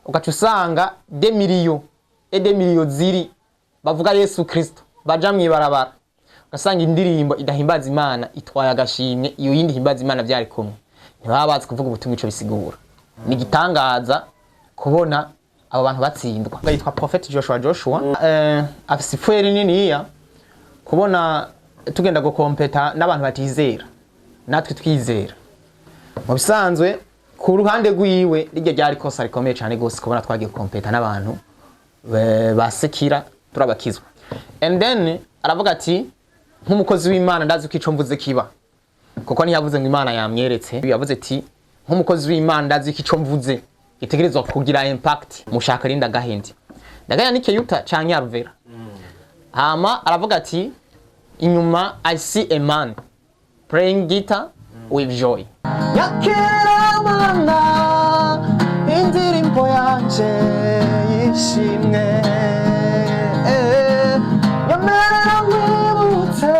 ugaca usanga des millions ziri bavuga yesu kristo baja mwibarabara ugasanga indirimbo idahimbaza Imana itwaye agashimwe iyo yindi himbaza Imana byari kumwe ntibaba bazi kuvuga ubutumwa ico bisigura ni gitangaza kubona abo bantu batsindwa yitwa Prophet Joshua afise ifweri niniya kubona tugenda gukompeta n'abantu batizera natwe twizera mu bisanzwe ku ruhande rwiwe rijya ryari kosa rikomeye cyane gose kubona twagiye gukompeta n'abantu basekira turabakizwa and then aravuga ati nk'umukozi w'Imana ndazi ko ico mvuze kiba kuko ni yavuze ngo Imana yamweretse yavuze ati nk'umukozi w'Imana ndazi ko ico mvuze gitegerezwa kugira impact mushaka rinda gahindi ndaga Yannick Uttar canke Alvera hama aravuga ati inyuma I see a man playing guitar with joy yakira mana indirimbo yanje yishimwe yamera mwibutse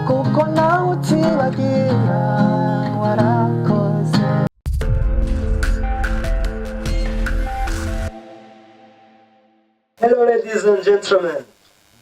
kuko nawe utibagira warakoze. Hello ladies and gentlemen,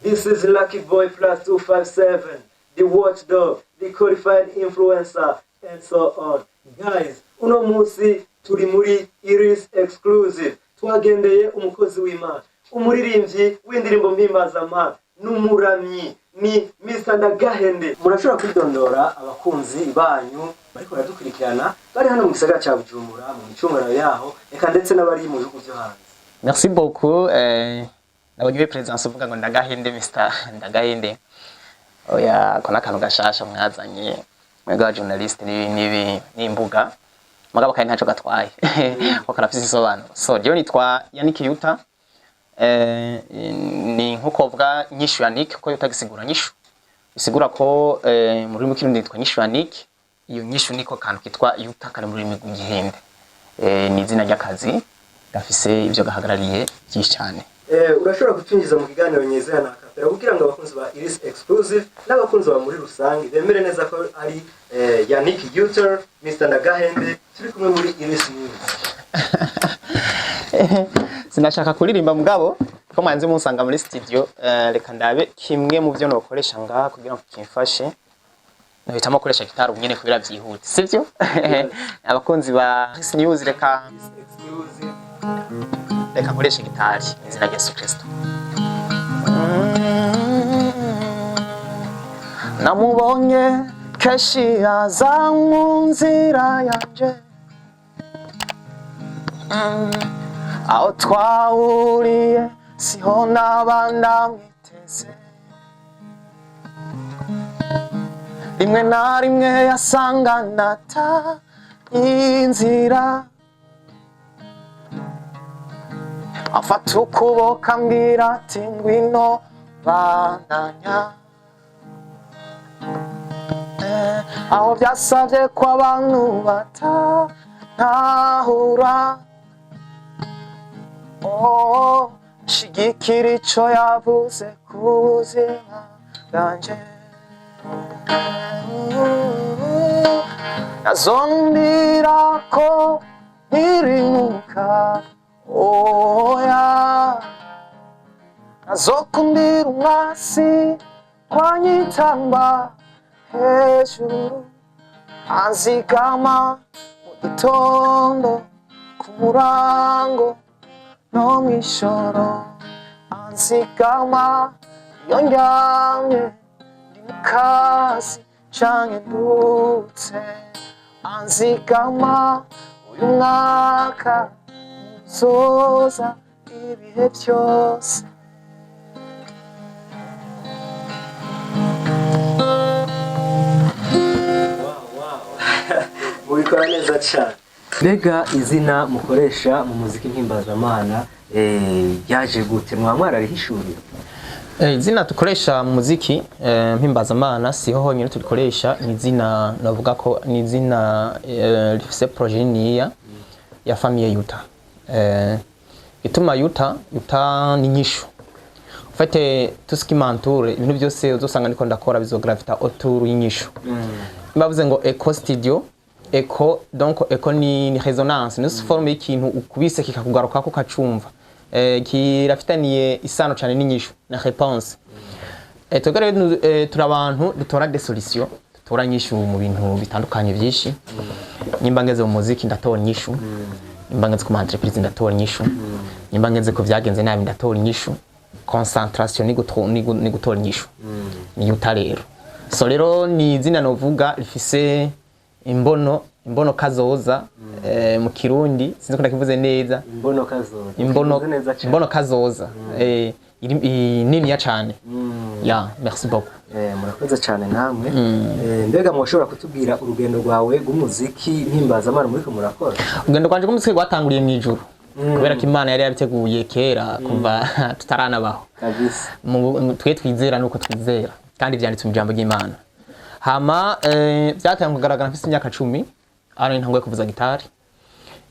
this is Lucky Boy Plus 257, the watchdog, the qualified influencer, and so on. Guys, uno musi turi muri Iris Exclusive, twagendeye umukozi w'Imana, umuririmbyi w'indirimbo mpimbazamana, n'umuramyi ni Mr. Ndagahende. Murashobora kwidondora abakunzi banyu bariko baradukurikirana bari hano mu gisagara ca Bujumbura mu micungano yaho eka ndetse n'abari mu bihugu byo hanze. Merci beaucoup. Nabonye presence uvuga ngo Ndagahende Mr. Ndagahende. Oya kona kantu gashasha mwazanye. Mwega journalist n'imbuga. Magabo kandi ntaco gatwaye. Ko karafise isobanuro. So je nitwa Yannick Uttar. Ni nkuko vuga nyishu Yannick ko utagisigura nyishu. Bisigura ko mu rurimi rw'ikirundi nitwa nyishu Yannick. Iyo nyishu niko kantu kitwa Uttar kane mu rurimi rw'igihinde. Ni izina ry'akazi gafise ivyo gahagarariye byinshi cyane. Urashobora kutungiza mu kiganiro nyezera na kapera kugira ngo abakunzi ba Iris Exclusive n'abakunzi ba muri rusange bemere neza ko ari Yannick Uttar, Mr. Ndagahende turi kumwe muri Iris News. Sinashaka kuririmba mugabo ko mwanze munsanga muri studio reka ndabe kimwe mu byo nokoresha ngaha kugira ngo kimfashe nahitamo koresha gitari nyene kugira byihute sivyo abakunzi ba Iris News reka koresha gitari izina rya Yesu Kristo. Namubonye keshi aza mu nzira yanje aho twahuriye siho nabanda mwiteze rimwe na rimwe yasanga nata inzira afata ukuboko ambwira ati ngwino bandanya aho byasabye ko abantu batahura shigikira ico yavuze ku buzima bwanje yazondira ko ntirimuka oya nazokundira umwasi kwanyitamba hejuru anzigama mu gitondo ku murango no mw'ijoro anzigama iyo ndyamye ndi mu kazi canke ndutse anzigama uyu mwaka uzoza ibihe byose. Mubikora neza cyane. Mbega izina mukoresha mu muziki mpimbazamana yaje gute mwararihishuriye? Izina tukoresha mu muziki mpimbazamana siho honyine turikoresha ni izina navuga ko ni izina rifise projet niya ya famille Uttar. Ituma Uttar ni nyishu. Ufite tuskimanture ibintu byose uzosanga niko ndakora bizogravita autour y'inyishu. Bavuze ngo eco studio echo donc echo ni résonance ni forme y'ikintu ukubise kikakugaruka ko kacumva kirafitaniye isano cyane n'inyishu na réponse twegere turi abantu dutora des solutions dutora nyishu mu bintu bitandukanye byinshi nimba ngeze mu muziki ndatora nyishu nimba ngeze ku entreprise ndatora nyishu nimba ngeze ko byagenze nabi ndatora nyishu concentration ni gutora nyishu ni utarero so rero ni izina novuga rifise imbono kazoza mu kirundi sinzi ko ndakivuze neza imbono kazoza nini ya cyane ya merci beaucoup murakoze cyane namwe mbega mushobora kutubwira urugendo rwawe rw'umuziki mpimbaza amara muri ko murakora urugendo rwanje rw'umuziki rwatanguriye mu ijuru kubera ko Imana yari yabiteguye kera kuva tutaranabaho kabisa twe twizera nuko twizera kandi byanditse mu jambo ry'Imana hama byatangiye kugaragara mfite imyaka 10 ari ntanguye kuvuza gitari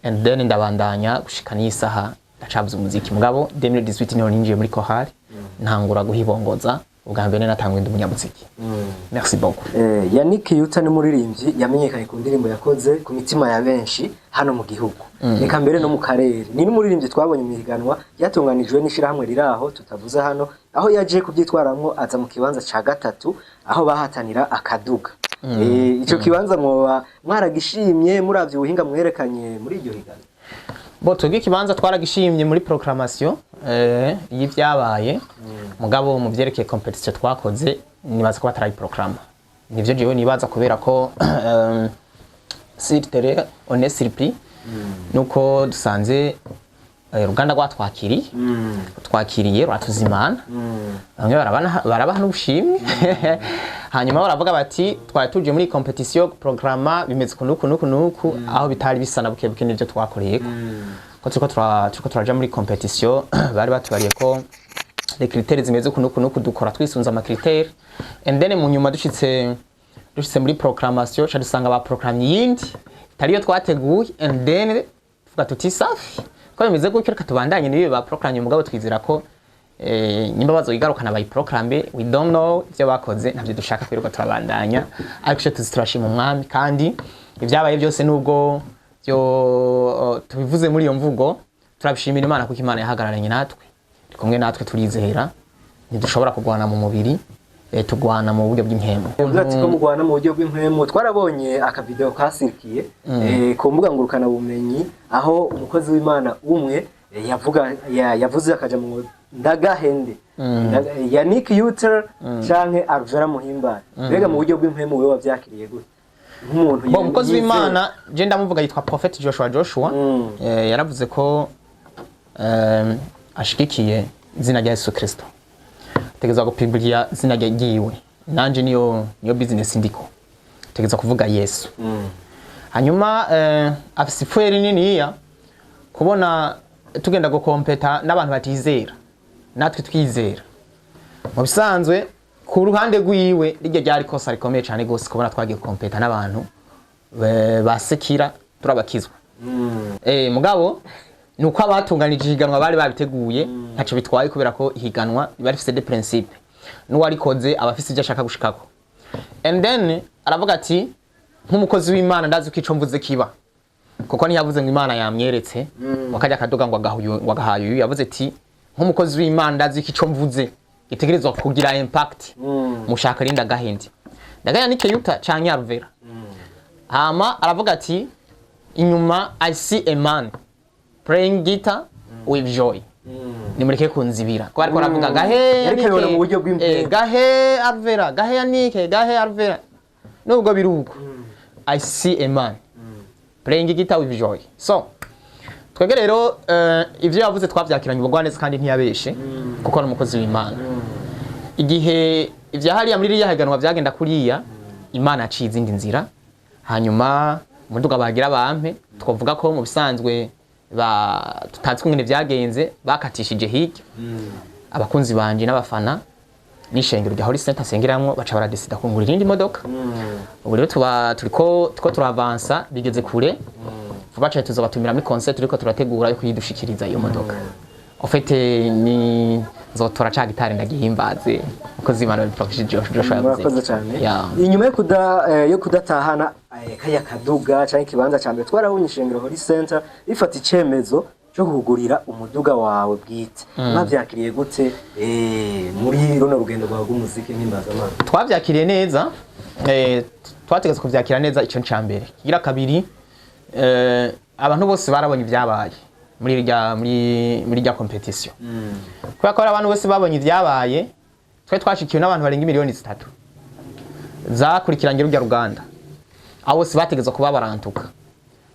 and then ndabandanya gushikana isaha ndacabuza umuziki mugabo 2018 niho ninjiye muri chorale ntangura guhibongoza ubwa mbere natangwe ndi umunyamuziki merci beaucoup Yannick Uttar ni muririmbyi yamenyekanye ku ndirimbo yakoze ku mitima ya benshi hano mu gihugu reka mbere no mu karere ni n'umuririmbyi twabonye mu higanwa yatunganijwe n'ishirahamwe riraho tutavuze hano aho yaje kubyitwaramwo aza mu kibanza ca gatatu aho bahatanira akaduga ico kibanza mwaragishimye muravye ubuhinga mwerekanye muri iryo higanwa bo twebwe kibanza twaragishimye muri proclamation y'ivyabaye mugabo mu vyerekeye competition twakoze nibaza ko batarayi proclama nivyo jewe nibaza kubera ko sirtere on est surpris nuko dusanze uruganda twakiriye ratuzimana bamwe barabaha n'ubushimwe hanyuma baravuga bati twari tuje muri competition programa bimeze kunuku aho bitari bisana bukebuke n'ivyo twakoreye ko turiko turaja muri competition bari batubariye ko les critères zimeze kunuku dukora twisunza ama critères and then mu nyuma dushitse muri proclamation cha dusanga ba programme yindi tariyo twateguye and then tuvuga tuti safi ko bimeze gutyo reka tubandanye nibi ba proclamation mugabo twizera ko nimba bazoyigarukana bayi proclame we don't know ivyo bakoze ntabyo dushaka kwiruka turabandanya ariko turashima umwami kandi ivyabaye byose nubwo byo tubivuze muri iyo mvugo turabishimira Imana kuko Imana yahagararanye natwe kumwe natwe turizera ntidushobora kugwana mu mubiri tugwana mu buryo bw'impemo ati ko mugwana mu buryo bw'impemo twarabonye aka video kasirikiye ku mbuga ngurukana bumenyi aho umukozi w'Imana umwe yavuze akaja mu ndagahende Yannick Uttar canke Alvera Muhimbara mbega mu buryo bw'impemo wewe wavyakiriye gute nk'umuntu umukozi w'Imana je ndamuvuga yitwa Prophet Joshua yaravuze ko ashikikiye izina rya Yesu Kristo tegeza gupibulia izina ryiwe nanje niyo business ndiko tegeza kuvuga Yesu hanyuma afisifweri niniya kubona tugenda gukompeta n'abantu batizera natwe twizera mu bisanzwe ku ruhande rwiwe rijye ryari kosa rikomeye cyane gose kubona twagiye gukompeta n'abantu basekira turabakizwa mugabo nuko abatunganije ihiganwa bari babiteguye ntaco bitwaye kubera ko ihiganwa bari fise des principes n'uwarikoze abafise ivyo ashaka gushikako and then aravuga ati nk'umukozi w'Imana ndazi ko ico mvuze kiba kuko ntiyavuze ngo Imana yamweretse wakajya akadoga ngo agahaye yavuze ati nk'umukozi w'Imana ndazi ko ico mvuze gitegerezwa kugira impact mushaka rinda gahindi ndagaya Yannick Uttar canke Alvera hama aravuga ati inyuma I see a man playing guitar with joy nimureke kunzibira ko ariko aravuga gahe yarikebora mu buryo bw'impemo gahe Alvera gahe Yannick gahe Alvera nubwo biruko I see a man playing guitar with joy so twege rero ivyo yavuze twavyakiranye ubugwaneza kandi ntiyabeshe kuko n'umukozi w'Imana igihe ivya hariya muri riya higanwa vyagenda kuriya Imana aciye izindi nzira hanyuma umuduga bagira bampe twavuga ko mu bisanzwe tutazi kumwe vyagenze bakatishije hirya abakunzi banje n'abafana n'ishengero rya Holy Center sengeramwo baca baradesida kungura indi modoka ubu rero turiko turavansa bigeze kure vuba cyane tuzobatumira muri concert turiko turategura yo kuyidushikiriza iyo modoka ofete ni zotora ca gitari ndagihimbaze uko zimana Proclamation Joshua yavuze. Murakoze cyane. Inyuma yo kudatahana kaya kaduga cyangwa ikibanza cyambere twarabonye ishengero Holy Center rifata icemezo cyo kugurira umuduga wawe bwite. Mwavyakiriye gute muri runo rugendo rwa rw'umuziki mpimbaza-mana? Twavyakiriye neza, twategetse kuvyakira neza ico ncambere. Kigira kabiri, abantu bose barabonye ibyabaye muri rya competition. Kubera ko abantu bose babonye ibyabaye, twe twashikiwe n'abantu barenga imiriyoni 3 zakurikiranye rujya ruganda. Abo bose bategetse kuba barantuka.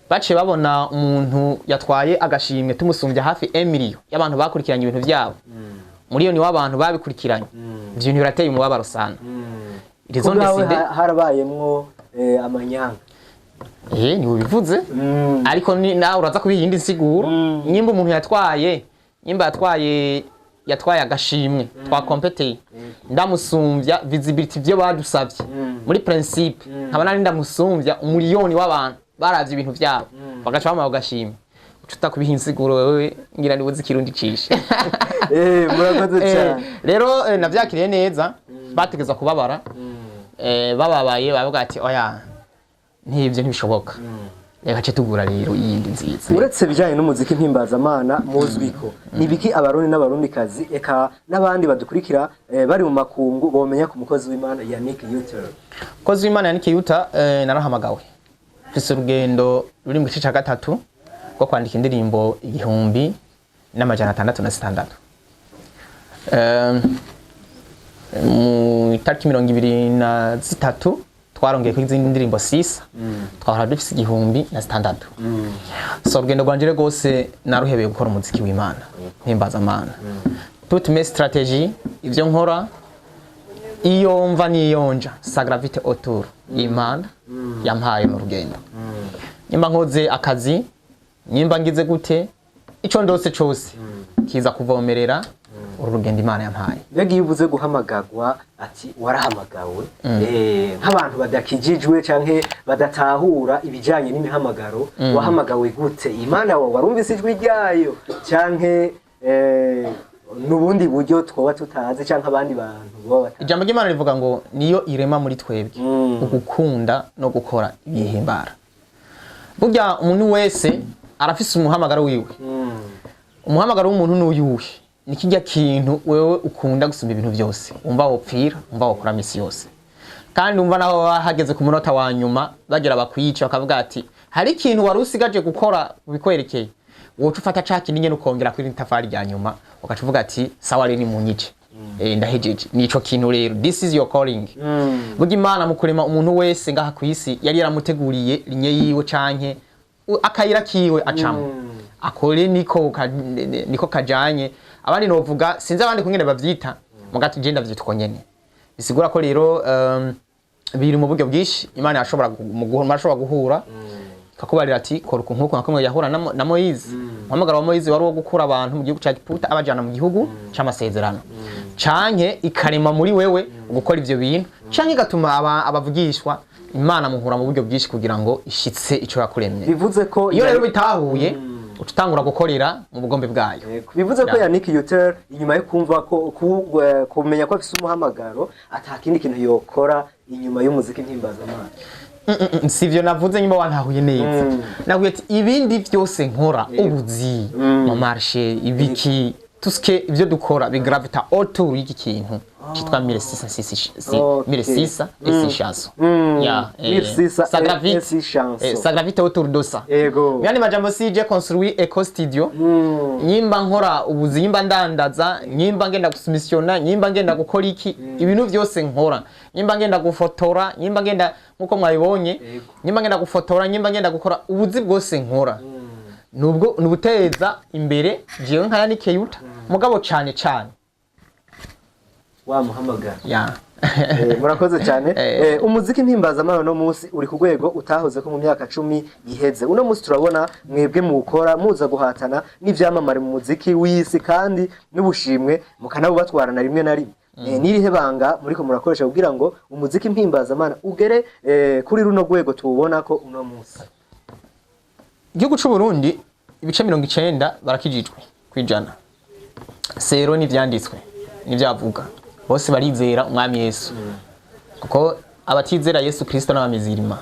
Baciye babona umuntu yatwaye agashimwe tumusumbya hafi 1 million y'abantu bakurikiranye ibintu byabo. Miliyoni w'abantu babikurikiranye. Ivyo bintu birateye umubabaro sana. Harabayemwo amanyanga. Ni ubivuze. Ariko nawe uraza kubiyindi nsiguro. Nyimba umuntu yatwaye agashimwe twa compete. Ndamusumbya visibility byo badusavye. Muri principe nkaba nari ndamusumbya umuliyoni w'abantu baravye ibintu byabo. Bagaca bamaye agashimwe. Ucuta kubihinsiguro wewe ngira nibuze ikirundi cishe. Murakoze cyane. Rero navyakiriye neza bategeza kubabara. Bababaye bavuga ati oya ntibyo ntibishoboka. Reka cyo tugura rero yindi nziza. Uretse bijanye n'umuziki mpimbaza-mana muzwiko nibiki abarundi n'abarundikazi eka n'abandi badukurikira bari mu makungu bomenya ku mukozi w'Imana Yannick Uttar? Mukozi w'Imana Yannick Uttar narahamagawe. Fise urugendo ruri mu gice ca gatatu ko kwandika indirimbo 1666. Mu tariki 23 twarongeye ku izindi ndirimbo 6 twahora dufise 1600. So urugendo rwanje rwose naruhebeye gukora umuziki w'Imana mpimbaza-mana. Toute mes stratégies ivyo nkora iyo mva niyonja sa gravité autour y'Imana yampaye mu rugendo. Nyimba nkoze akazi nyimba ngize gute ico ndose cose kiza kuvomerera urugendo Imana yampaye. Mbega yivuze guhamagagwa ati warahamagawe nk'abantu badakijijwe canke badatahura ibijanye n'imihamagaro wahamagawe gute? Imana wawe warumvise ijwi ryayo canke nubundi buryo twoba tutazi canke abandi bantu boba? Ijambo ry'Imana rivuga ngo niyo irema muri twebwe ugukunda no gukora ibihimbara. Burya umuntu wese arafise umuhamagaro wiwe. Umuhamagaro w'umuntu n'uyuhe ni kijya kintu wewe ukunda gusumba ibintu byose. Umva wopfira, umva wokora misi yose. Kandi umva naho hageze ku munota wa nyuma bagera bakwica bakavuga ati hari ikintu wari usigaje gukora bikwerekeye. Wocu ufata caki ninye nukongera kuri ntafari rya nyuma ukacuvuga ati sawa rero ni munyice. Ndahejeje nico kintu rero. This is your calling. Burya Imana mu kurema umuntu wese ngaha ku isi yari yaramuteguriye linye yiwe canke akayira kiwe acamo. Akore niko kajanye. Abandi novuga sinzi abandi kungene bavyita mugati je ndavyitwa nyene. Bisigura ko rero biri mu buryo bwishi Imana yashobora guhura kakubarira ati kora nkuko nakomwe yahura na Moise. Umuhamagaro wa Moise wari wo gukura abantu mu gihugu ca Giputa abajana mu gihugu c'amasezerano. Canke ikarema muri wewe gukora ivyo bintu canke igatuma abavugishwa Imana muhura mu buryo bwishi kugira ngo ishitse ico yakuremye. Bivuze ko iyo rero bitahuye utangura gukorera mu bugombe bwayo. Bivuze ko Yannick Uttar inyuma yo kumva ko kumenya ko afise umuhamagaro atakindi kintu yokora inyuma y'umuziki mpimbaza-mana. Sivyo navuze nyuma wantahuye neza. Naguye ati ibindi byose nkora ubuzi mu marché ibiki tuske ivyo dukora bigravita autour y'iki kintu kitwa 1600 chanson. Ya 1600 ça gravite autour de ça. Yani majambo sije construire eco studio. Nyimba nkora ubuzi nyimba ndandaza nyimba ngenda gusumisiona nyimba ngenda gukora iki ibintu byose nkora nyimba ngenda gufotora nyimba ngenda nkuko mwabibonye nyimba ngenda gufotora nyimba ngenda gukora ubuzi bwose nkora nubwo nubuteza imbere jewe nka Yannick Uttar mugabo cyane wa muhamagara. Murakoze cyane. Umuziki mpimbaza-mana no munsi uri ku rwego utahoze ko mu myaka 10 iheze. Uno munsi turabona mwebwe mukora muza guhatana n'ivyamamare mu muziki w'isi kandi n'ubushimwe mukanabubatwarana rimwe na rimwe. Nirihe banga muriko murakoresha kugira ngo umuziki mpimbaza-mana ugere kuri runo rwego tubona ko uno munsi? Igihugu c'u Burundi ibice 90 barakijijwe kwijana. sero n'ivyanditswe n'ivyo avuga bose barizera umwami Yesu kuko abatizera Yesu Kristo n'abamizirima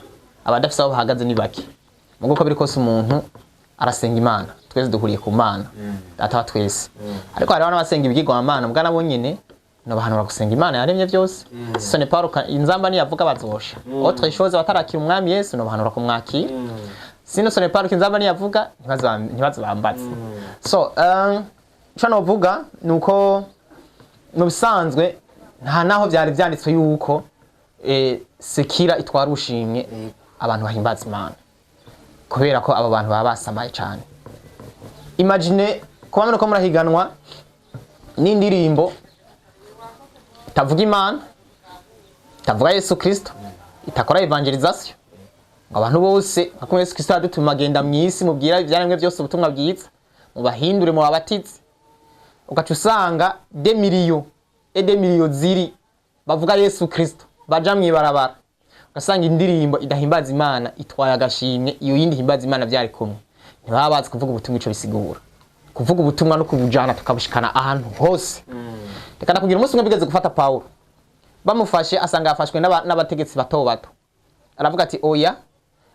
abadafise aho bahagaze ni bake mugo ko biri kose umuntu arasenga Imana twese duhuriye ku Mana data wa twese ariko hari n'abasenga ibigirwamana mbwa nabo nyene no bahanura gusenga Imana yaremye byose ce n'est pas inzamba ni yavuga bazosha autre chose batarakira umwami Yesu no bahanura kumwakira sino ce n'est pas inzamba ni yavuga ntibazo bambatse so cyo novuga nuko mu bisanzwe nta naho byari byanditswe yuko sekira itwara ushimye abantu bahimbaza Imana kubera ko abo bantu baba basamaye cyane. Imagine kuba muri ko murahiganwa n'indirimbo itavuga Imana, itavuga Yesu Kristo, itakora evangelization. Abantu bose nko Yesu Kristo adutuma agenda mu isi mubwira ibyaremwe byose ubutumwa bwiza, mubahindure mu babatizi. Ugaca usanga des millions ziri bavuga Yesu Kristo, baja mwibarabara. Ugasanga indirimbo idahimbaza Imana itwaye agashimye, iyo yindi himbaza Imana byari kumwe. Ntibabazi kuvuga ubutumwa ico bisigura. Kuvuga ubutumwa no kubujana tukabushikana ahantu hose. Reka kugira umunsi umwe bigeze gufata Paulo. Bamufashe asanga yafashwe n'abategetsi bato bato. Aravuga ati oya,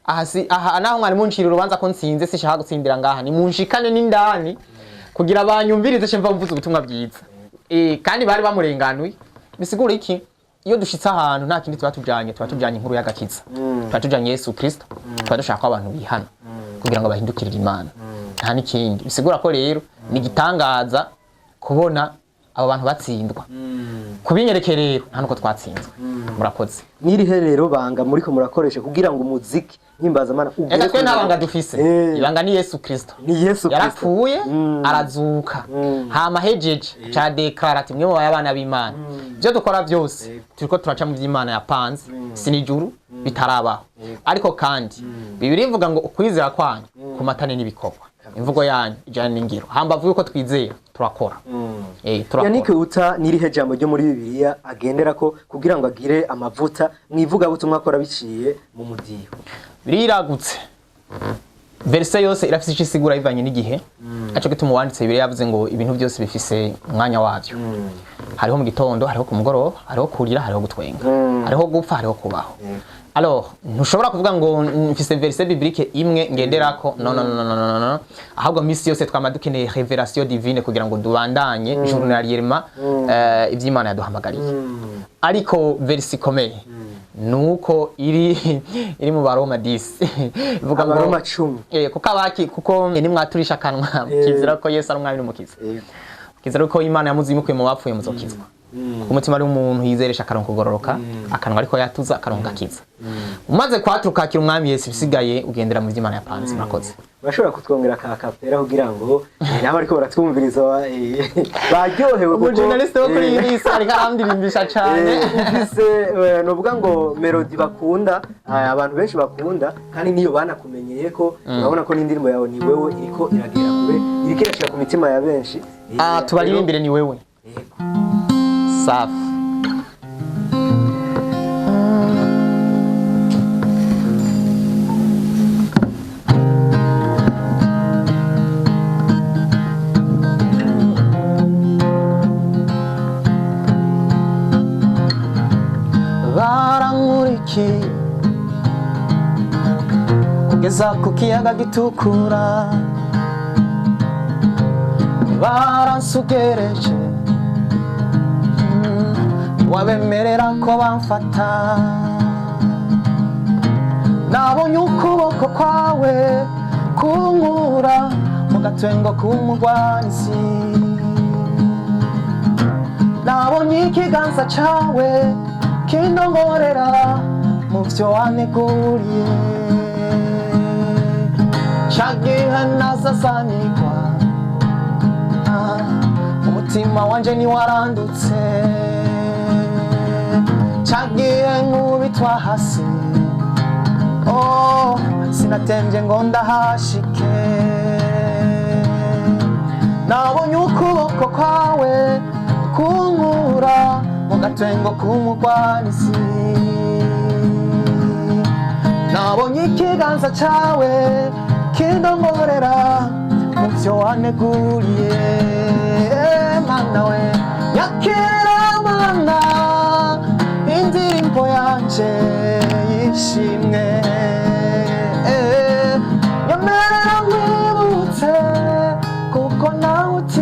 aha naho mwari munshira urubanza ko nsinze sishaka gutsindira ngaha ni munshikane n'indani kugira abanyumvirize cemva mvuze ubutumwa bwiza. Kandi bari bamurenganuye. Bisigura iki? Iyo dushitse ahantu nta kindi tubatujanye inkuru y'agakiza. Tubatujanye Yesu Kristo. Twadushaka abantu bihana kugira ngo bahindukirire Imana. Nta nikindi. Bisigura ko rero ni gitangaza kubona abo bantu batsindwa. Kubinyereke rero nta nuko twatsinzwe. Murakoze. Nirihe rero banga muriko murakoresha kugira ngo umuziki himbaza Imana ugere. Eka twe ntabanga dufise. Ibanga ni Yesu Kristo. Ni Yesu Kristo. Yarapfuye arazuka. Hama hejeje cha declare ati mwe mu abana b'Imana. Byo dukora byose turiko turaca mu by'Imana yapanze sinijuru bitarabaho. Ariko kandi Bibiri ivuga ngo ukwizera kwanyu kumatane n'ibikorwa. Imvugo yanyu ijana n'ingiro. Hamba avuga ko twizera turakora. Turakora. Yannick Uttar nirihe jambo ryo muri Bibiliya agendera ko kugira ngo agire amavuta mwivuga butumwa akora biciye mu mudiho. Biriragutse. Verse yose irafise ikisigura ivanye n'igihe. Aco gituma wanditse Bibiliya yavuze ngo ibintu byose bifise umwanya wabyo. Hariho mu gitondo, hariho ku mugoroba, hariho kurira, hariho gutwenga. Hariho gupfa, hariho kubaho. Alors, ntushobora kuvuga ngo mfise verse biblique imwe ngenderako. No. Ahubwo misi yose twama dukeneye révélation divine kugira ngo dubandanye journalièrement ivy'Imana yaduhamagariye. Ariko verse ikomeye nuko iri mu Baroma 10 ivuga ngo Baroma 10 kuko ni mwaturisha kanwa kizira ko Yesu ari umwami n'umukiza. Kizira ko Imana yamuzimukuye mu bapfuye muzokizwa. Umutima ari umuntu yizeresha akaronka kugororoka akanwa ariko yatuza akaronka kiza. Umaze kwaturuka akira umwami Yesu bisigaye ugendera mu by'Imana yapanze. Murakoze. Bashobora kutwongera kapera kugira ngo nabo ariko baratwumviriza baryohewe kuko journaliste wo kuri iyi isi ariko arandirimbisha cyane. Ufise novuga ngo melody bakunda abantu benshi bakunda kandi niyo banakumenyeye ko urabona ko n'indirimbo yawe ni wewe iriko iragera kure iriko irashika ku mitima ya benshi. Tubaririmbire ni wewe. Safi. Barankuriki kugeza ku kiyaga gitukura baransugereje wabemerera ko bamfata nabonye ukuboko kwawe kunkura mu gatwengo k'umugwanisi nabonye ikiganza cawe kindongorera mu vyo waneguriye cagihe nasasanirwa umutima wanje niwarandutse cagiye nkubitwa hasi sinatemvye ngo ndahashike nabonye ukuboko kwawe kunkura mu gatwengo k'umugwanisi nabonye ikiganza cawe kindongorera mu vyo waneguriye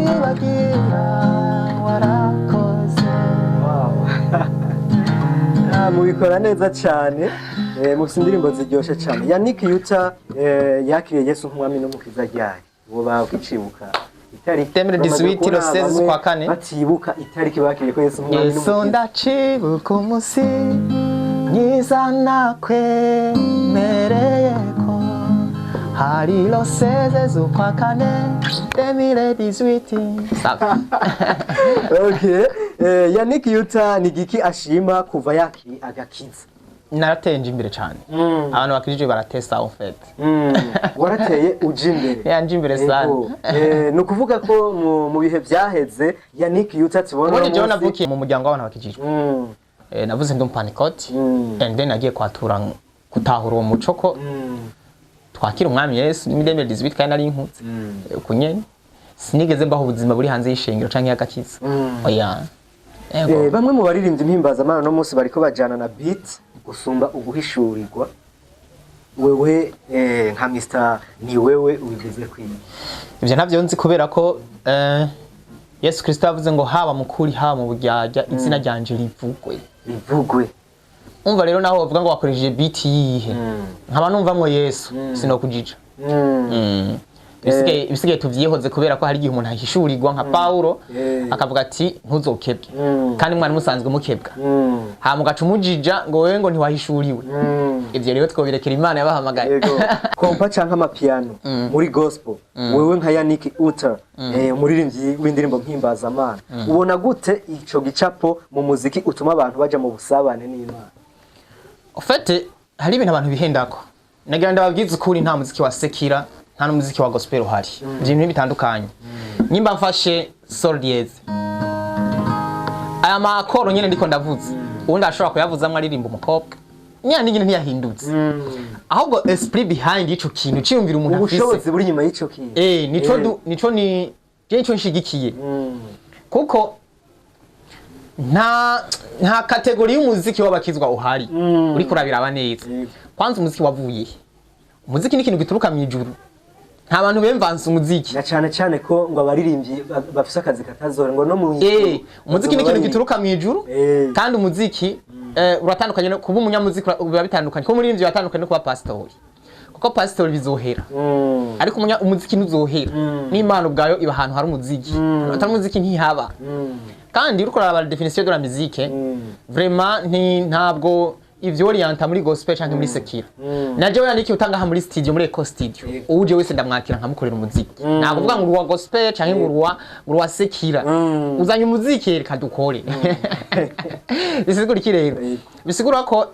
kwibagira warakoze. Mubikora neza cyane, mufite indirimbo ziryoshe cyane. Yannick Uttar yakiriye Yesu nk'umwami n'umukiza ryari, uwo bakicibuka itariki 2018 roseze kwa kane batibuka itariki bakiriye ko Yesu nk'umwami n'umukiza. Yesu ndacibuka umusi mwiza nakwemereyeko hari roseze z'ukwa kane 2018. Okay, Yannick Uttar ni giki ashima kuva yakiri agakiza? Naratenje imbere cyane. Abantu bakirije baratesta en fait. Warateye uje imbere. Yanje imbere sana. No kuvuga ko mu bihe byaheze Yannick Uttar tubona ubundi je navukiye mu muryango w'abantu bakijijwe. Navuze ndi umpanikoti and then nagiye kwatura gutahura uwo muco ko twakira umwami Yesu ni 2018 kandi nari inkutse. Kunyene sinigeze mbaho ubuzima buri hanze y'ishengero canke y'agakiza. Oya. Bamwe mu baririmbyi mpimbaza no munsi bariko bajana na beat gusumba uguhishurirwa. Wewe nka Mr. ni wewe ubigeze kwiye. Ivyo ntavyo nzi kubera ko Yesu Kristo yavuze ngo haba mukuri haba mu buryarya izina ryanje rivugwe. Umva rero naho bavuga ngo wakoresheje beat yihe. Nkaba numvamwe Yesu sinokujija. Bisigaye tuvyihoze kubera ko hari igihe umuntu ahishurirwa nka Paulo akavuga ati ntuzokebwe kandi mwana musanzwe mukebwa ha mugaca umujija ngo wewe ngo ntiwahishuriwe. Ivyo rero twobirekera Imana yabahamagaye. Kompa canke amapiano muri gospel wewe nka Yannick Uttar umuririmbyi w'indirimbo mpimbaza Imana ubona gute ico gicapo mu muziki utuma abantu baja mu busabane n'Imana? Ofete hari ibintu abantu bihendako nagira ndababwiza ukuri nta muziki wa sekira nta n'umuziki wa gospel uhari. Ibintu bitandukanye. Nyimba mfashe sol diez aya makoro nyene ndiko ndavuze ubundi ashobora kuyavuzamwe aririmba umukobwa nyine ntiyahindutse ahubwo esprit behind ico kintu ciyumvira umuntu afise ubushobozi buri nyuma y'ico kintu nico ni je nico nshigikiye kuko nta kategori y'umuziki w'abakizwa uhari uri kurabira abaneza. Kwanza umuziki wavuye umuziki ni ikintu gituruka mu ijuru nta bantu bemvanze umuziki na cyane ko ngo abaririmbyi bafise akazi katazora ngo no mu umuziki ni ikintu gituruka mu ijuru kandi umuziki uratandukanye no kuba umunyamuziki biba bitandukanye ko umuririmbyi yatandukanye no kuba pastor kuko pastor bizohera ariko umuziki ntuzohera n'Imana ubwayo iba ahantu hari umuziki atari umuziki ntihaba kandi uriko uraba definition de la musique vraiment ntabwo ivyo orienta muri gospel canke muri sekira. Naje we Yannick Uttar ngaha muri studio muri Eco Studio uje wese ndamwakira nkamukorera umuziki nakuvuga ngo uwa gospel canke ngo uwa sekira uzanye umuziki reka dukore. Bisigura iki rero? Bisigura ko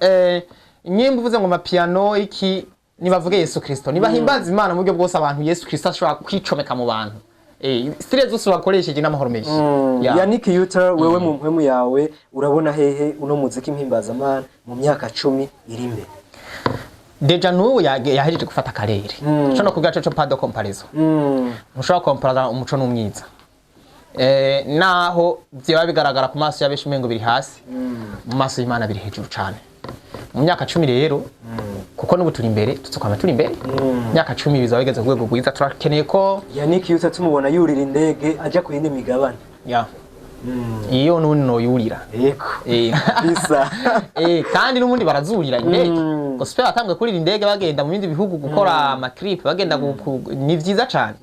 nyimba uvuze ngo amapiano iki nibavuge Yesu Kristo nibahimbaza Imana mu buryo bwose abantu Yesu Kristo ashobora kwicomeka mu bantu. Stile zose bakoresheje n'amahoro menshi. Yannick Uttar wewe mu mpwemu yawe urabona hehe uno muziki mpimbaza Imana mu myaka 10 iri imbere? Deja n'ubu yahejeje gufata akarere. Cyo no kugaca cyo pas de comparaison. Mushobora comparer umuco n'umwiza. Naho byiba bigaragara ku maso y'abeshi mengo biri hasi. Mu maso y'Imana biri hejuru cyane. Mu myaka 10 rero kuko n'ubu turi imbere tuzokwama turi imbere myaka 10 bizaba bigeze ku rwego rwiza turakeneye ko Yannick Uttar tumubona yurira indege aja ku yindi migabane iyo no yurira yego bisa kandi n'umundi barazurira indege gospel atambwe kuri indege bagenda mu bindi bihugu gukora ama clip bagenda ni vyiza cyane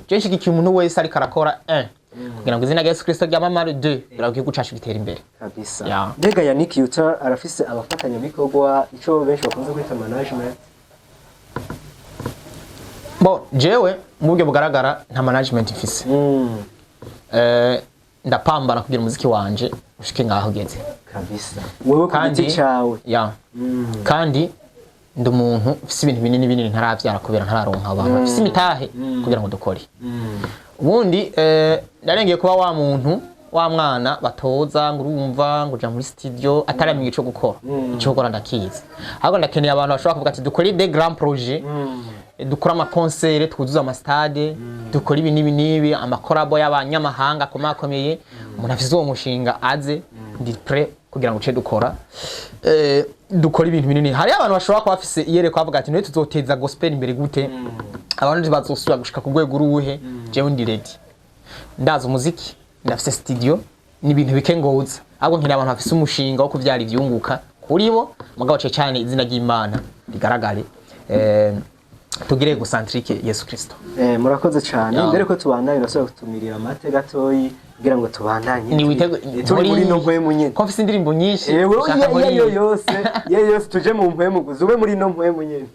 je nshigikiye umuntu wese ari karakora kugira ngo izina rya Yesu Kristo ryamamare 2 biragiye gucasha bitera imbere kabisa. Mbega Yannick Uttar arafise abafatanya bikorwa ico benshi bakunze kwita management? Jewe mu buryo bugaragara nta management ifise. Ndapambana kugira umuziki wanje ushike ngaho geze kabisa. Wewe ku giti cawe kandi ndi umuntu ufise ibintu binini ntaravyara kubera ntararonka abantu ufise imitahe kugira ngo dukore. Ubundi narengeye kuba wa muntu wa mwana batoza ngo urumva ngo uja muri studio ataramenye ico gukora ico gukora ndakizi ahubwo ndakeneye abantu bashobora kuvuga ati dukore des grands projets dukora ama concert twuzuza ama stade dukora ibi nibi ama collabo y'abanyamahanga komakomeye umuntu afise uwo mushinga aze ndi prêt kugira ngo uce dukora dukora ibintu binini. Hari abantu bashobora kuba bafise iyere kwavuga ati none tuzoteza gospel imbere gute abantu bazosubira gushika ku rwego ruhe jewe ndi ready ndazi umuziki ndafise studio ni ibintu bikengoza ahubwo nkira abantu bafise umushinga wo kuvyara ivyunguka kuri bo mugabo cyane izina ry'Imana rigaragare tugire gucentrique Yesu Kristo. Murakoze cyane mbere ko tubandanye nasaba kutumirira amate gatoyi kugira ngo tubandanye turi muri no mpwemu nyene ko mfise indirimbo nyinshi yose tuje mu mpwemu guzube muri no mpwemu nyene.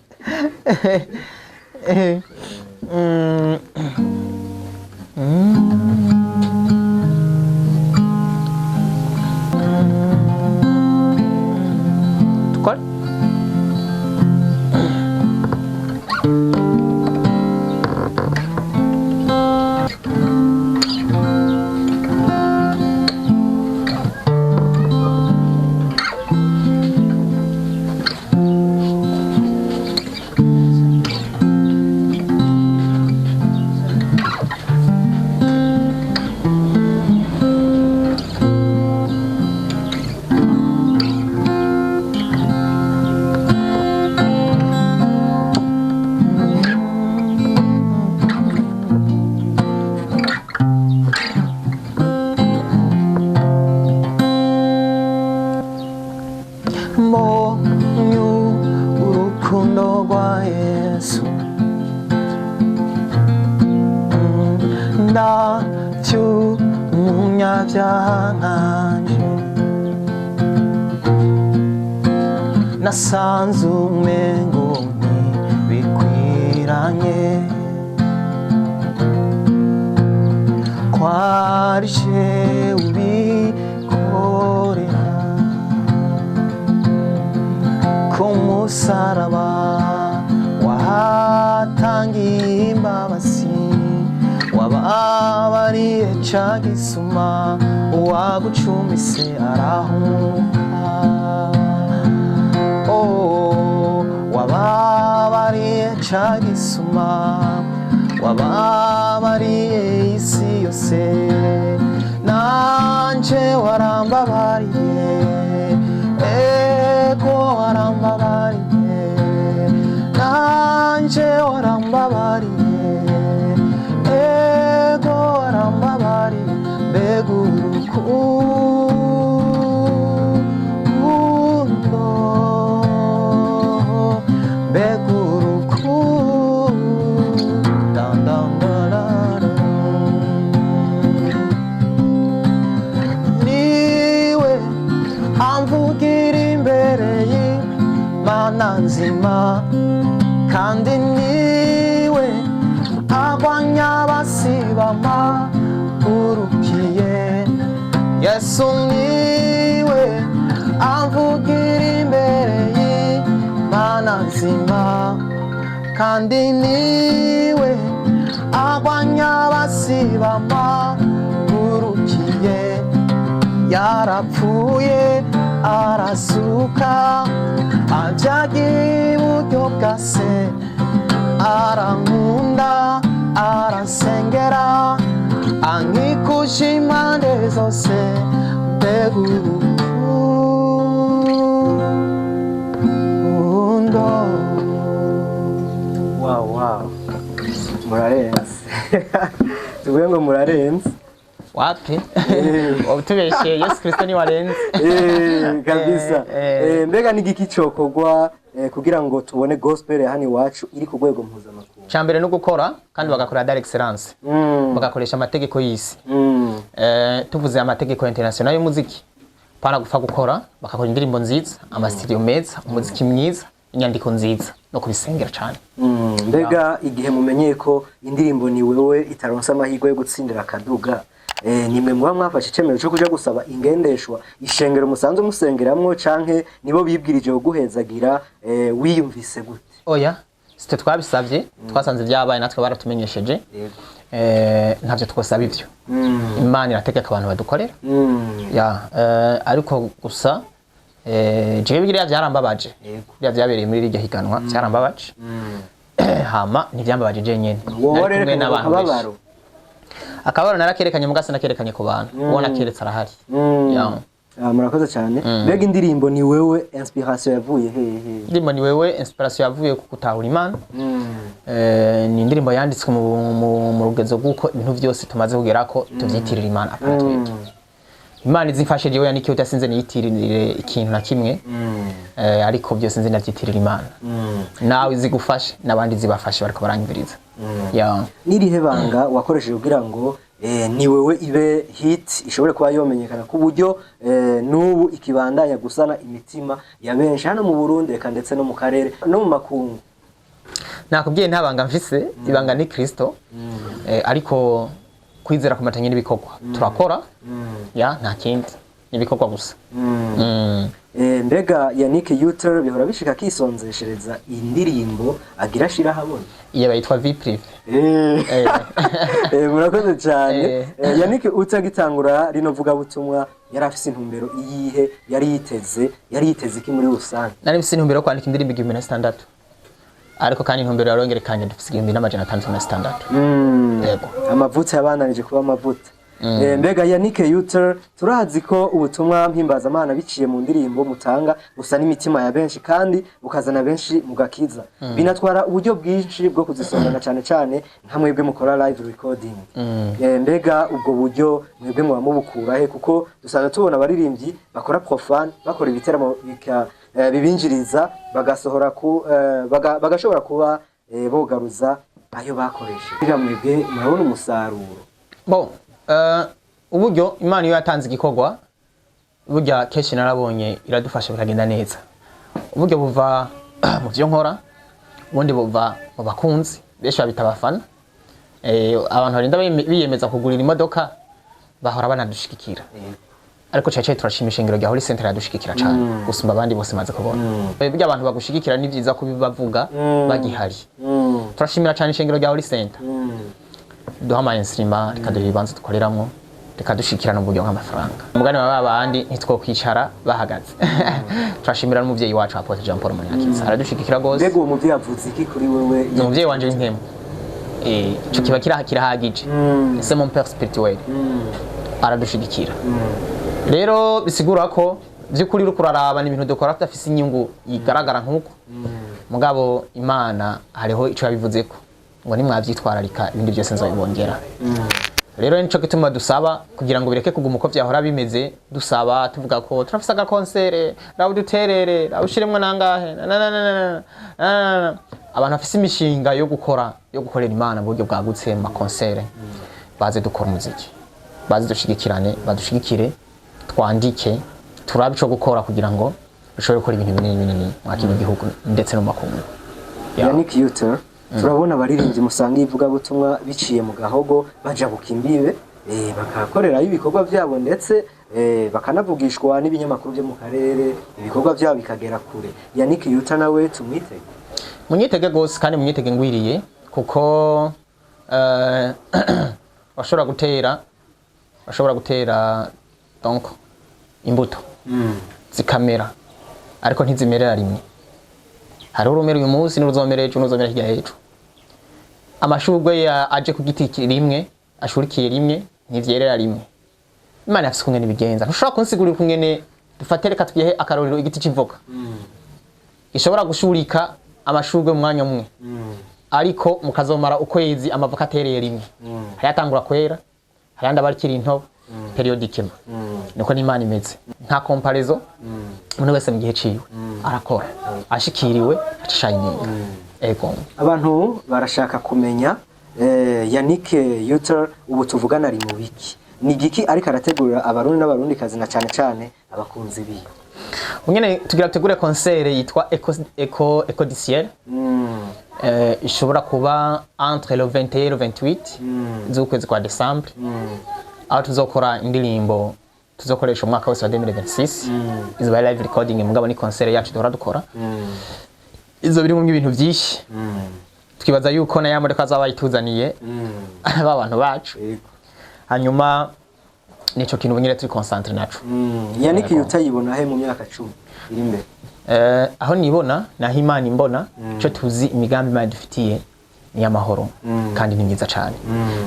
Tukor nasanze umengo bikwiranye kwarishe ubikorera ku musaraba wahatangiye imbabazi wababariye ca gisuma uwagucumise arahumuka wababariye ca gisuma wababariye isi yose nanje warambabariye ego warambabariye nanje warambabariye ego warambabariye mbega nzima kandi niwe agwanya abasibama urukiye Yesu niwe amvugira imbere y'Imana nzima kandi niwe agwanya abasibama urukiye yarapfuye arasuka ajyagiye iburyo bwa se arankunda aransengera ankikuje impande zose mbega urukundo. Wow murarenze tuvuge ngo murarenze wapi ubutubeshye Yesu Kristo ni warenze kabisa. Mbega nigiki cokogwa kugira ngo tubone gospel hano iwacu iri ku rwego mpuzamakungu? Cyambere no gukora kandi bagakora dar excellence bagakoresha amategeko y'isi. Tuvuze amategeko international y'umuziki para gufa gukora bakakora indirimbo nziza amastudio meza umuziki mwiza inyandiko nziza no kubisengera cyane. Mbega igihe mumenyeye ko indirimbo ni wewe itaronsa amahirwe yo gutsindira akaduga nimwe muba mwafashe icemero cyo kuja gusaba ingendeshwa ishengero musanzwe musengeramwo canke nibo bibwirije guhezagira wiyumvise gute? Oya site twabisavye twasanze byabaye natwe baratumenyesheje ntavyo twosaba ivyo. Imana irategeka abantu badukorera ariko gusa jewe bigiriya byarambabaje bya byabereye muri iryo higanwa byarambabaje hama ntivyambabaje je nyene wowe akabaro narakerekanye mugase nakerekanye ku bantu ubona keretse arahari murakoze cyane. Mbega indirimbo ni wewe inspiration yavuye hehe? Indirimbo ni wewe inspiration yavuye ku gutahura Imana. Ni indirimbo yanditswe mu rugezo rw'uko ibintu byose tumaze kugerako tuvyitirira Imana apana twebwe. Imana izifashe jewe Yannick Uttar sinze niyitirire ikintu na kimwe. Ariko byose nzi navyitirira Imana. Nawe izigufashe nabandi zibafashe bariko baranyumviriza. Nirihe banga wakoresheje kugira ngo ni wewe ibe hit ishobore kuba yomenyekana ku buryo n'ubu ikibandanya gusana imitima ya benshi hano mu Burundi eka ndetse no mu karere no mu makungu? Nakubwiye ntabanga mfise, ibanga ni Kristo. Ariko kwizera kumatanye n'ibikorwa turakora nta kindi n'ibikorwa gusa. Mbega Yannick Uttar bihora bishika kisonzeshereza indirimbo agira shira habona iyo bayitwa vie prive. Murakoze cyane. Yannick Uttar gitangura rino vuga ubutumwa yari afise intumbero iyihe? Yari yiteze iki muri rusange? Nari mfise intumbero yo kwandika indirimbo 2006, ariko kandi intumbero yarongerekanye dufise 1506. Yego, amavuta yabananije kuba amavuta. Mbega Yannick Uttar turazi ko ubutumwa mpimbaza Imana biciye mu ndirimbo mutanga gusa n'imitima ya benshi kandi bukazana benshi mugakiza. Binatwara uburyo bwinshi bwo kuzisongana cyane cyane nka mwebwe mukora live recording. Mbega ubwo buryo mwebwe mubukura he? Kuko dusanzwe tubona abaririmbyi bakora profane, bakora ibiteramo bibinjiriza bagasohora bagashobora kuba bogaruza ayo bakoresha. Mbega mwebwe murabona umusaruro? Uburyo Imana iyo yatanze igikorwa burya kenshi narabonye iradufasha bikagenda neza. Uburyo buva mu byo nkora, ubundi buva mu bakunzi benshi babita abafana. Abantu barinda biyemeza kugurira imodoka bahora banadushikikira. Ariko cyaje turashimisha ingiro rya Holy Center yadushikikira cyane gusumba abandi bose maze kubona. Burya abantu bagushikikira ni byiza kubibavuga bagihari. Turashimira cyane ishengero rya Holy Center. Duhamaye instrima rikaduha ibibanza dukoreramo rikadushikirana mu buryo nk'amafaranga. Umugani wa babandi ntitwokwicara bahagaze. Turashimira n'umuvyeyi wacu Apotre Jean Paul Munyakiza aradushikikira gose. Mbega uwo muvyeyi avuze iki kuri wewe? Ni umuvyeyi wanje w'inkemu. Cyo kiba kirahagije. C'est mon père spirituel. Aradushigikira. Rero bisigura ko by'ukuri uri kuraraba n'ibintu dukora tudafise inyungu igaragara nk'uko. Mugabo Imana hariho ico yabivuzeko ngo nimwavyitwararika ibindi byose nzabibongera. Rero nico gituma dusaba kugira ngo bireke kuguma uko vyahora bimeze, dusaba tuvuga ko turafise aga concert rawo duterere rawushiremwe nangahe abantu afise imishinga yo gukorera Imana mu buryo bwagutse mu concert. Baze dukora umuziki, baze dushigikirane, badushigikire, twandike, turabe ico gukora kugira ngo dushobore gukora ibintu binini mu kino gihugu ndetse no makungu. Yannick Uttar turabona abaririmbyi musanga ivuga butumwa biciye mu gahogo baja gukimbibe bakakorera ibikorwa byabo ndetse bakanavugishwa n'ibinyamakuru byo mu karere, ibikorwa byabo bikagera kure. Yannick Uttar nawe tumwitege? Munyitege gose kandi munyitege ngwiriye kuko bashobora gutera donc imbuto zikamera ariko ntizimerera rimwe. Hari urumero uyu munsi n'uruzomera ejo n'uruzomera hirya y'ejo. Amashurwe aje ku giti rimwe ashurikiye rimwe ntivyerera rimwe. Imana yafise kumwe nibigenza. Ntushobora kunsigurira kumwe dufate reka twihe akarorero igiti civoka. Gishobora gushurika amashurwe mu mwanya umwe. Ariko mukazomara ukwezi amavoka atereye rimwe. Hayatangura kwera, hayandi abarikira intobo periodically. Niko n'Imana imeze. Nta comparaison. Umuntu wese mu gihe ciwe arakora. Ashikiriwe acishayininga. Ego. Abantu barashaka kumenya Yannick Uttar ubu tuvugana ari mu biki? Ni giki ariko arategurira abarundi n'abarundi kazi na cyane cyane abakunzi biyo? Unyene tugira tegure concert yitwa Eco du Ciel. Ishobora kuba entre le 21 et le 28 z'ukwezi kwa December. Aho tuzokora indirimbo tuzokoresha umwaka wose wa 2026. Izo live recording mugabo ni concert yacu duhora dukora. Izo biri mu bintu byinshi. Twibaza yuko na yamodoka zabayituzaniye abantu bacu. Hanyuma nico kintu nyine turi concentre nacu. Yannick Uttar yibona he mu myaka 10 iri imbere? Aho nibona naho Imana imbona cyo tuzi imigambi Imana dufitiye ni amahoro kandi ni myiza cyane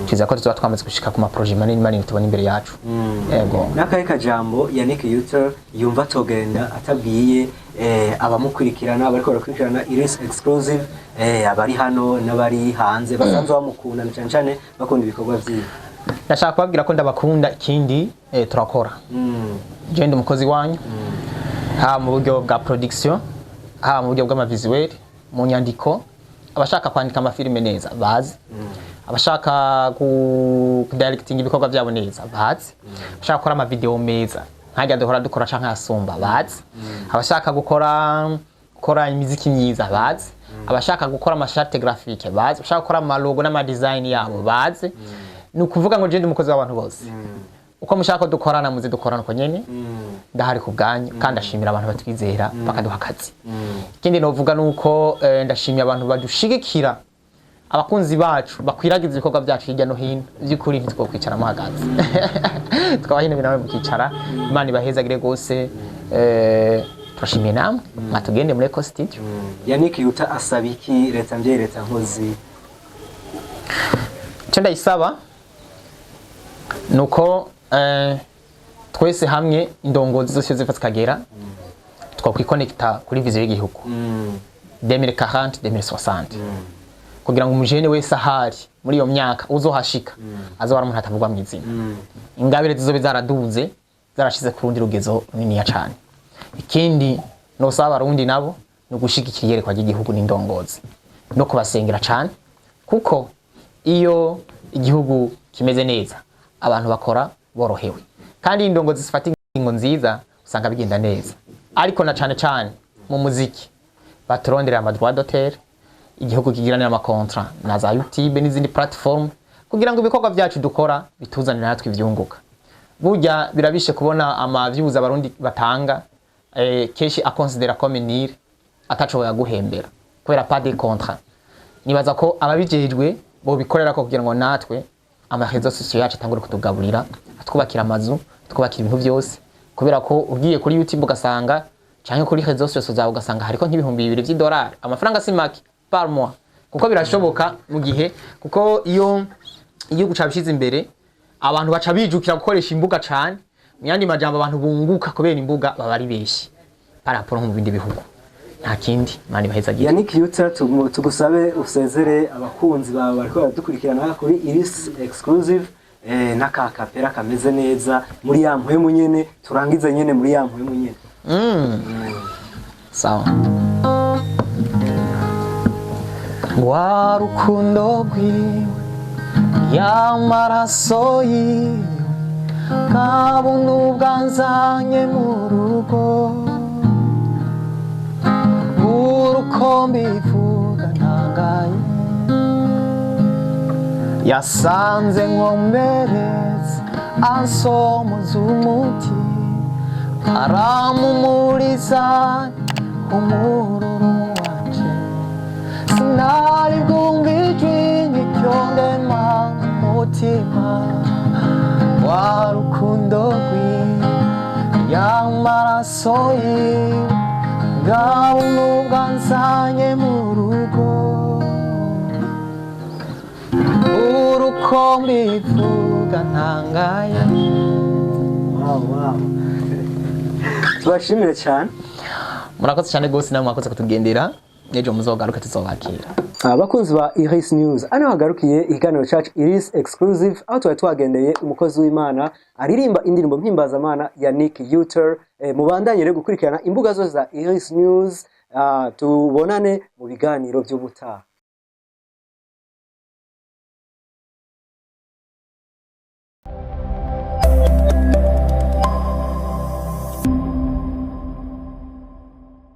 twiza ko tuzoba twamaze gushika ku ma projet manini tubona imbere yacu yego nakaye kajambo Yannick Uttar yumva togenda atabwiye abamukurikirana bariko barakurikirana Iris exclusive abari hano n'abari hanze basanzwe bamukunda cyane bakunda ibikorwa vyiwe. Ndashaka kubabwira ko ndabakunda ikindi turakora je ndi umukozi wanyu ha mu buryo bwa production ha mu buryo bw'amavisuel mu nyandiko abashaka kwandika amafilime neza bazi abashaka ku directing ibikorwa byabo neza bazi abashaka gukora ama video meza nkajya duhora dukora canka asumba bazi abashaka gukora imiziki myiza bazi abashaka gukora amasharte graphique bazi abashaka gukora ama logo n'ama design yabo bazi ni ukuvuga ngo je ndi umukozi w'abantu bose uko mushaka ko dukorana muze dukorana uko nyene ndahari ku bwanyu kandi ashimira abantu batwizera bakaduha akazi. Ikindi novuga nuko ndashimira abantu badushigikira abakunzi bacu bakwiragiza ibikorwa byacu hirya no hino by'ukuri ntitwo kwicara mu hagazi twabahine binawe mukicara Imana ibahezagire gose turashimiye namwe matugende muri Eco Studio. Yannick Uttar asabiki leta mbye leta nkozi cyenda isaba nuko twese hamwe indongozi zose zifatsikagera twakwikonekta kuri vision y'igihugu 2040 2060 kugira ngo umujene wese ahari muri iyo myaka uzohashika azobara umuntu atavugwa mu izina ingabire zizobe zaraduze zarashize ku rundi rugezo runini ya cyane. Ikindi no saba abarundi nabo no gushigikira yerekwa ry'igihugu n'indongozi no kubasengera cyane kuko iyo igihugu kimeze neza abantu bakora borohewe kandi indongozi zifata ingingo nziza usanga bigenda neza. Ariko na cyane mu muziki baturondera ama droit d'auteur igihugu kigiranira ama contrat na za YouTube n'izindi platform kugira ngo ibikorwa byacu dukora bituzanira natwe ivyunguka. Burya birabishe kubona ama views abarundi batanga keshi akonsidera comme nil atacoboye guhembera kubera pas de contrat. Nibaza ko ababijejwe bo bikorera ko kugira ngo natwe amahezo sosiyo yacu atangure kutugaburira atwubakira amazu twubakira ibintu byose kubera ko ugiye kuri YouTube ugasanga cyangwa kuri rezo sosiyo zawe ugasanga hariko nk'ibihumbi 2 by'idolari amafaranga si make par mois kuko birashoboka mu gihe kuko iyo igihugu cabishize imbere abantu baca bijukira gukoresha imbuga cyane mu yandi majambo abantu bunguka kubera imbuga baba ari beshi par rapport mu bindi bihugu nta kindi mani bahezagira. Yannick Uttar tugusabe usezere abakunzi bawe bariko baradukurikirana kuri Iris exclusive nakakapera kameze neza muri ya mpwemu nyene turangize nyene muri ya mpwemu nyene. Sawa. Warukundo rwiwe yamaraso yiwe kabuntu bwanzanye mu rugo uruko mbivuga ntangaye yasanze nkomeretse ansomoza umuti aramumuriza umururu wanje sinari bwumva ijwi nk'iryondema umutima warukundo rwiwe yamaraso yiwe bwabuntu bwanzanye mu rugo uruko mbivuga ntangaye. Wow. Tubashimire cyane. Murakoze cyane gose namwe mwakoze kutugendera nejo muzogaruka tuzobakira. Abakunzi ba Iris News ano hagarukiye ikiganiro cyacu Iris exclusive aho twari twagendeye umukozi w'Imana aririmba indirimbo mpimbazamana Yannick Uttar. Mubandanye rero gukurikirana imbuga zose za Iris News tubonane mu biganiro by'ubutaha.